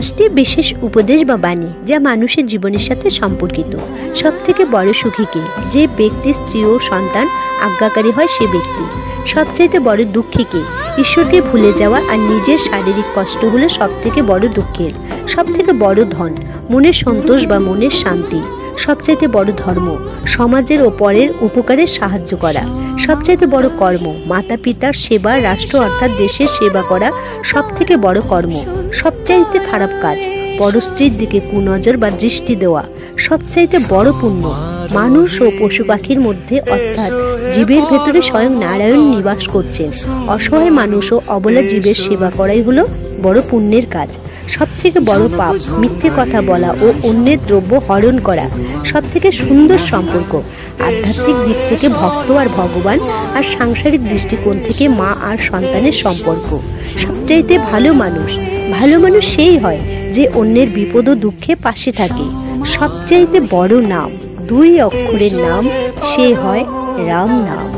10টি বিশেষ উপদেশ বা বাণী যা মানুষের জীবনের সাথে সম্পর্কিত। সবথেকে বড় সুখী কে? যে ব্যক্তি স্ত্রী ও সন্তান আজ্ঞাকারী হয় সে ব্যক্তি। সবচাইতে বড় দুঃখী কে? ঈশ্বরকে ভুলে যাওয়া আর নিজের শারীরিক কষ্ট হলো সবথেকে বড় দুঃখের। সবথেকে বড় ধন মনের সন্তোষ বা মনের শান্তি। সবচাইতে বড় ধর্ম সমাজের ও পরের উপকারে সাহায্য করা। সবচাইতে বড় কর্ম মাতা পিতার সেবা, রাষ্ট্র অর্থাৎ দেশের সেবা করা সবথেকে বড় কর্ম। সবচাইতে খারাপ কাজ বড় স্ত্রীর দিকে কুনজর বা দৃষ্টি দেওয়া। সবচাইতে বড় পুণ্য মানুষ ও পশু পাখির মধ্যে অর্থাৎ জীবের ভেতরে স্বয়ং নারায়ণ নিবাস করছেন। অসহায় মানুষ ও অবলা জীবের সেবা করাই হলো বড় পুণ্যের কাজ। সবথেকে বড় পাপ মিথ্যে কথা বলা ও অন্যের দ্রব্য হরণ করা। সবথেকে সুন্দর সম্পর্ক আধ্যাত্মিক দিক থেকে ভক্ত আর ভগবান, আর সাংসারিক দৃষ্টিকোণ থেকে মা আর সন্তানের সম্পর্ক। সবচাইতে ভালো মানুষ সেই হয় যে অন্যের বিপদ ও দুঃখে পাশে থাকে। সবচাইতে বড় নাম 2 অক্ষরের নাম, সে হয় রাম নাম।